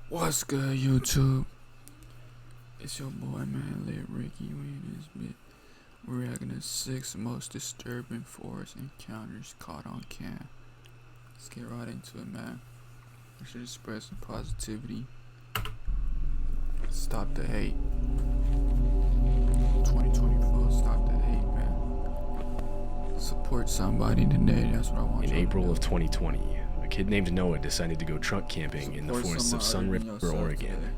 What's good, YouTube? It's your boy, man, Lit Ricky. We in this bit. We're reacting to 6 most disturbing forest encounters caught on cam. Let's get right into it, man. We should spread some positivity. Stop the hate. 2024, stop the hate, man. Support somebody today. That's what I want. In April of 2020, a kid named Noah decided to go truck camping in the forests of Sun River, Oregon.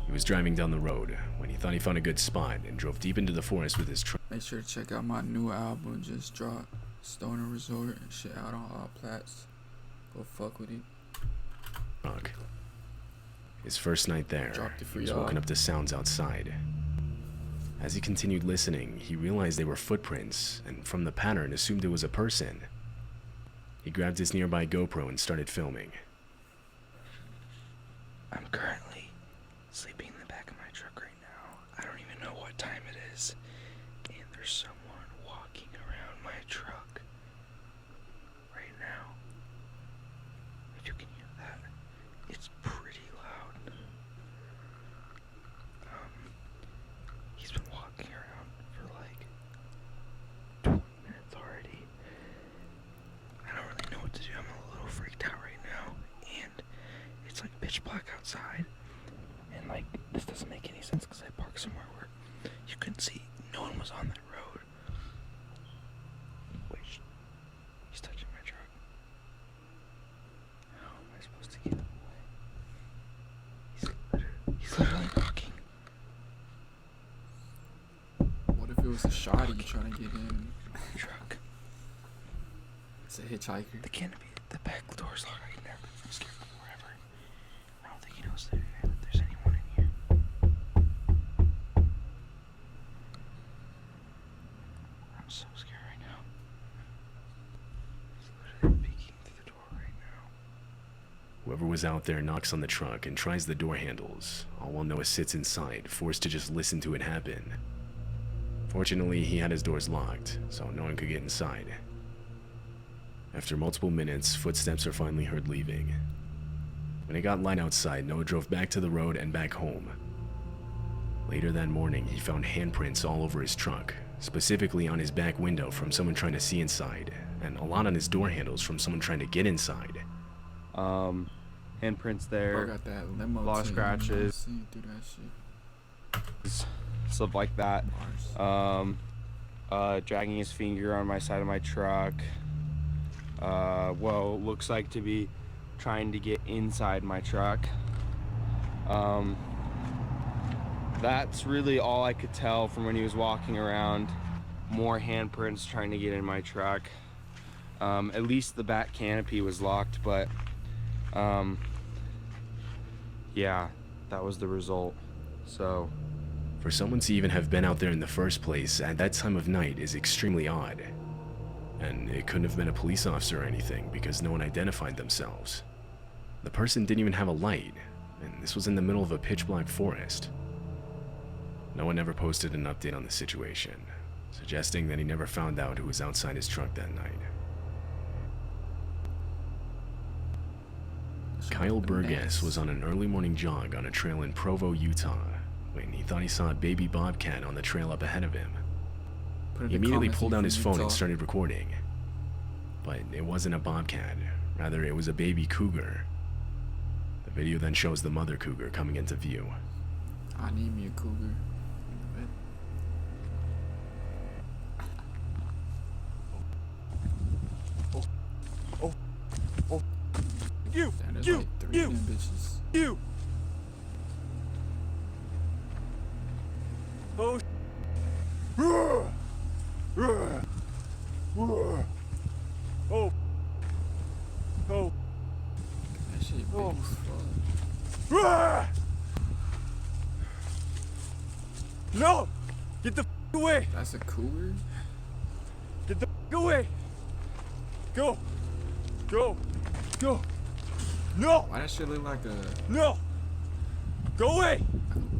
He was driving down the road when he thought he found a good spot and drove deep into the forest with his truck. Make sure to check out my new album, just dropped. Stoner Resort and shit out on all plats. Go fuck with it. His first night there, he was woken up to sounds outside. As he continued listening, he realized they were footprints, and from the pattern, assumed it was a person. He grabbed his nearby GoPro and started filming. I'm currently sleeping in the back of my truck right now. I don't even know what time it is. And there's someone walking around my truck right now. If you can hear that, it's pretty loud. He's been walking around for like 20 minutes already. I don't really know what to do. I'm a little freaked out right now. And it's like pitch black outside. And like, this doesn't make any sense because I parked somewhere where you couldn't see. No one was on that road. Wait, he's touching my truck. How am I supposed to get away? He's literally knocking. What if it was a shotty trying to get in? Truck. It's a hitchhiker. The canopy, the back door's locked. I can never. I'm scared to go wherever. I don't think he knows that there's anyone in here. I'm so scared right now. He's literally peeking through the door right now. Whoever was out there knocks on the truck and tries the door handles, all while Noah sits inside, forced to just listen to it happen. Fortunately, he had his doors locked, so no one could get inside. After multiple minutes, footsteps are finally heard leaving. When it got light outside, Noah drove back to the road and back home. Later that morning, he found handprints all over his truck, specifically on his back window from someone trying to see inside, and a lot on his door handles from someone trying to get inside. Handprints there, Got that limo a lot of scratches, through that shit. stuff like that. Dragging his finger on my side of my truck. Well, looks like to be trying to get inside my truck. That's really all I could tell from when he was walking around. More handprints trying to get in my truck. At least the back canopy was locked, but yeah, that was the result. So For someone to even have been out there in the first place at that time of night is extremely odd. And it couldn't have been a police officer or anything because no one identified themselves. The person didn't even have a light, and this was in the middle of a pitch black forest. No one ever posted an update on the situation, suggesting that he never found out who was outside his truck that night. Kyle Burgess was on an early morning jog on a trail in Provo, Utah, when he thought he saw a baby bobcat on the trail up ahead of him. He immediately pulled out his phone and started recording. But it wasn't a bobcat, rather it was a baby cougar. The video then shows the mother cougar coming into view. I need me a cougar. You, Damn, there's you, like 3 you, of them bitches. you. Oh. Oh. Oh. That shit big Oh. as fuck. No! Get the away! That's a cougar? Get the away! Go! Go! Go! No! Why that shit look like a No! Go away!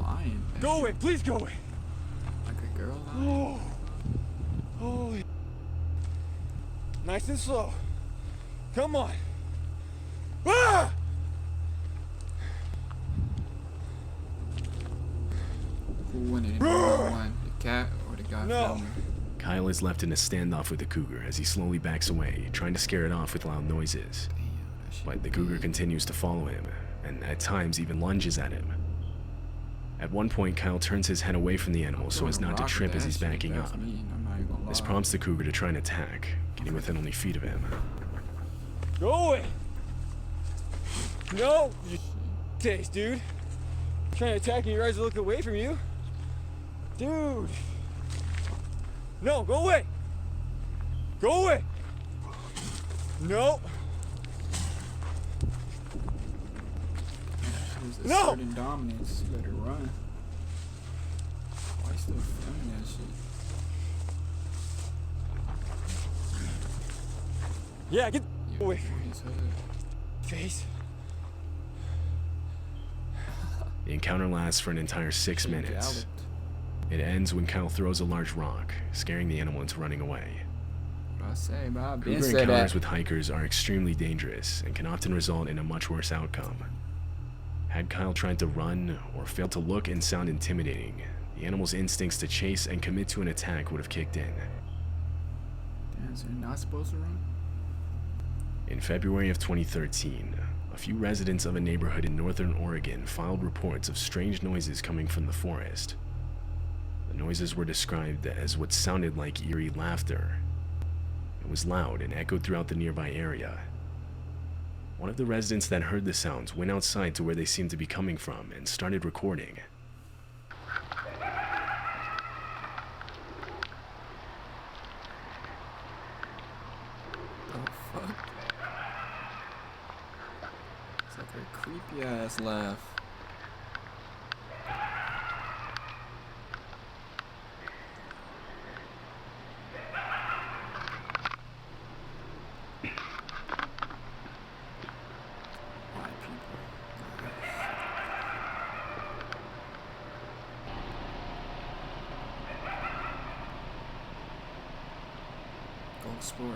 lion? That Go shit away! Please go away! Like a girl lion? Oh! Holy! Nice and slow. Come on! Ah! who won it? Number one, the cat or the guy filming? Kyle is left in a standoff with the cougar as he slowly backs away, trying to scare it off with loud noises. Damn, that shit But the cougar big. continues to follow him, and at times even lunges at him. At one point, Kyle turns his head away from the animal so as not to trip as he's backing up. This prompts the cougar to try and attack, getting within only feet of him. Go away! No! You taste, dude. I'm trying to attack you, your eyes are looking away from you. Dude! No, go away! Go away! No! No! Asserting dominance. You better run. Why still filming that shit? Yeah, get Yo, away. his hood. Face. The encounter lasts for an entire 6 minutes. It ends when Kyle throws a large rock, scaring the animal into running away. What I say, but I've been Cougar said encounters that. with hikers are extremely dangerous and can often result in a much worse outcome. Had Kyle tried to run or failed to look and sound intimidating, the animal's instincts to chase and commit to an attack would have kicked in. Damn, so you're not supposed to run? In February of 2013, a few residents of a neighborhood in northern Oregon filed reports of strange noises coming from the forest. The noises were described as what sounded like eerie laughter. It was loud and echoed throughout the nearby area. One of the residents that heard the sounds went outside to where they seemed to be coming from and started recording. Oh, fuck. It's like a creepy ass laugh. White people. Go sport.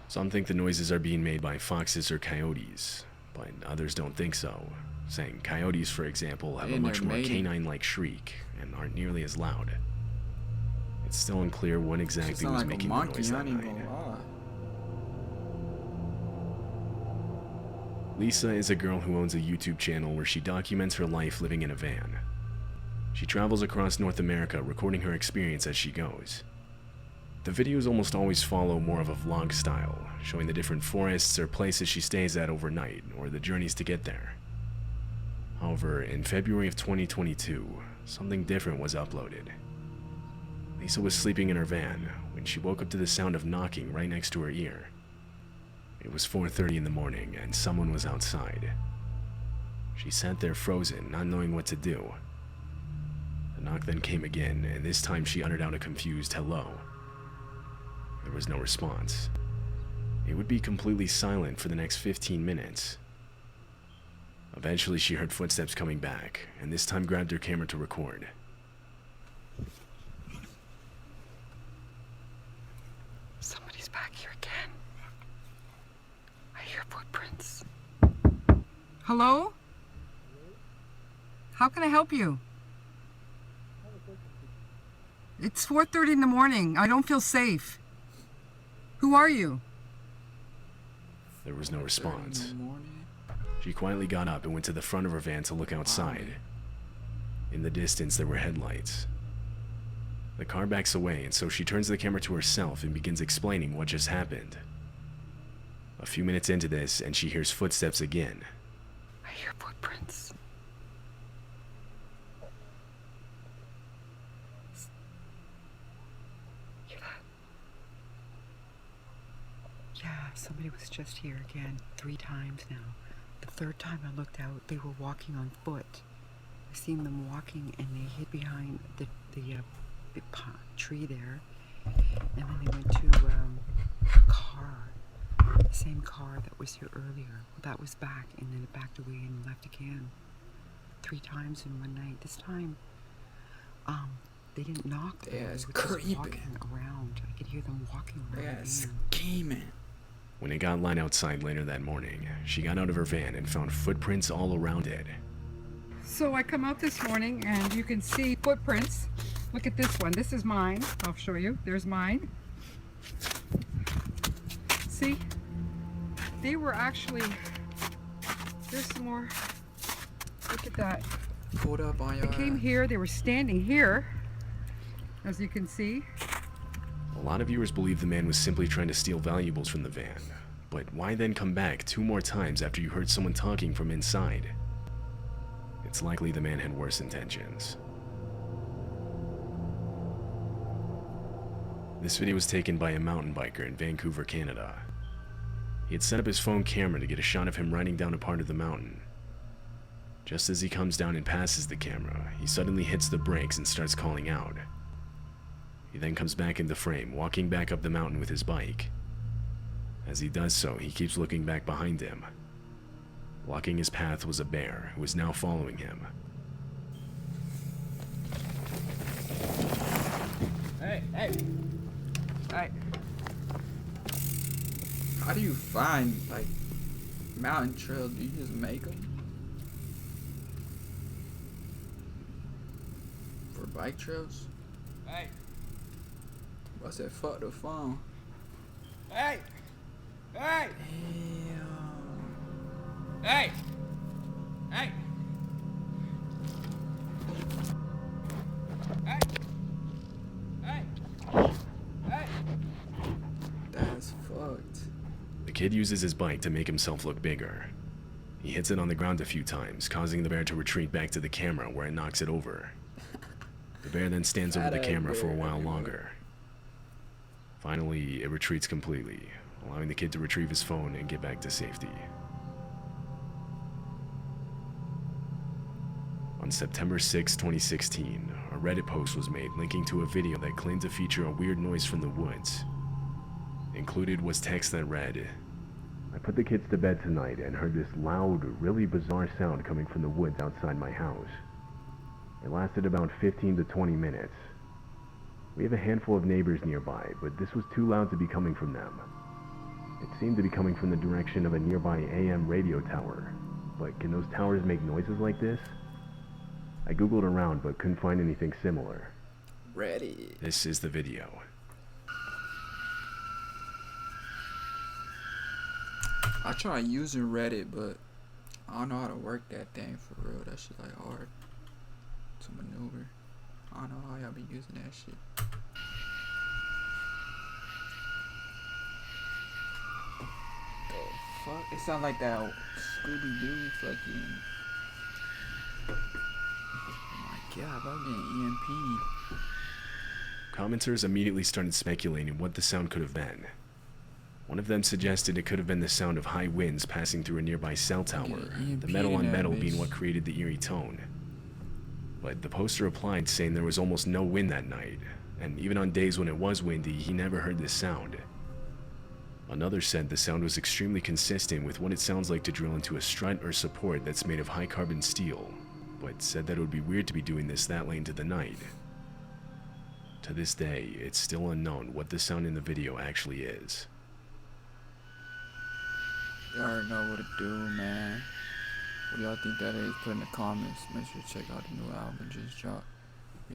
Some think the noises are being made by foxes or coyotes, but others don't think so, saying coyotes, for example, have a And much they're more mating. canine-like shriek and aren't nearly as loud. It's still unclear what She exactly sound was like a making the monkey, noise I that ain't night. gonna lie. Lisa is a girl who owns a YouTube channel where she documents her life living in a van. She travels across North America recording her experience as she goes. The videos almost always follow more of a vlog style, showing the different forests or places she stays at overnight, or the journeys to get there. However, in February of 2022, something different was uploaded. Lisa was sleeping in her van when she woke up to the sound of knocking right next to her ear. It was 4:30 in the morning and someone was outside. She sat there frozen, not knowing what to do. The knock then came again, and this time she uttered out a confused hello. There was no response. It would be completely silent for the next 15 minutes. Eventually she heard footsteps coming back, and this time grabbed her camera to record. Somebody's back here again. I hear footprints. Hello? How can I help you? It's 4:30 in the morning. I don't feel safe. Who are you? There was no 4:30 response. in the morning. She quietly got up and went to the front of her van to look outside. In the distance, there were headlights. The car backs away, and so she turns the camera to herself and begins explaining what just happened. A few minutes into this, and she hears footsteps again. I hear footprints. Hear that? Yeah, somebody was just here again 3 times now. The 3rd time I looked out, they were walking on foot. I seen them walking, and they hid behind the big tree there, and then they went to a car, the same car that was here earlier. Well, that was back, and then it backed away and left again. 3 times in one night. This time, they didn't knock. Yeah, They it's were just creepy. walking around. I could hear them walking around. Yeah, the van. scheming. When it got light outside later that morning, she got out of her van and found footprints all around it. So I come out this morning and you can see footprints. Look at this one. This is mine. I'll show you. There's mine. See? They were actually... There's some more. Look at that. Hold up on your... They came here. They were standing here, as you can see. A lot of viewers believe the man was simply trying to steal valuables from the van. But why then come back 2 more times after you heard someone talking from inside? It's likely the man had worse intentions. This video was taken by a mountain biker in Vancouver, Canada. He had set up his phone camera to get a shot of him riding down a part of the mountain. Just as he comes down and passes the camera, he suddenly hits the brakes and starts calling out. He then comes back into frame, walking back up the mountain with his bike. As he does so, he keeps looking back behind him. Blocking his path was a bear, who was now following him. Hey! How do you find, like, mountain trails? Do you just make them? For bike trails? Hey! I said, fuck the phone. Hey! Hey! Damn. Hey! Hey! Hey! Hey! Hey! That's fucked. The kid uses his bike to make himself look bigger. He hits it on the ground a few times, causing the bear to retreat back to the camera where it knocks it over. The bear then stands over the camera for a while longer. Finally, it retreats completely, allowing the kid to retrieve his phone and get back to safety. On September 6, 2016, a Reddit post was made linking to a video that claimed to feature a weird noise from the woods. Included was text that read, "I put the kids to bed tonight and heard this loud, really bizarre sound coming from the woods outside my house. It lasted about 15 to 20 minutes. We have a handful of neighbors nearby, but this was too loud to be coming from them. It seemed to be coming from the direction of a nearby AM radio tower. But can those towers make noises like this? I googled around but couldn't find anything similar." Ready. This is the video. I tried using Reddit, but I don't know how to work that thing for real. That shit like hard to maneuver. I don't know how y'all be using that shit. The fuck? It sounds like that Scooby-Doo fucking... Oh my god, I'm getting EMP'd. Commenters immediately started speculating what the sound could have been. One of them suggested it could have been the sound of high winds passing through a nearby cell tower, the metal on metal being what created the eerie tone. But the poster replied saying there was almost no wind that night, and even on days when it was windy, he never heard this sound. Another said the sound was extremely consistent with what it sounds like to drill into a strut or support that's made of high carbon steel, but said that it would be weird to be doing this that late into the night. To this day, it's still unknown what the sound in the video actually is. Y'all already know what to do, man. What do y'all think that is? Put in the comments. Make sure to check out the new album just dropped.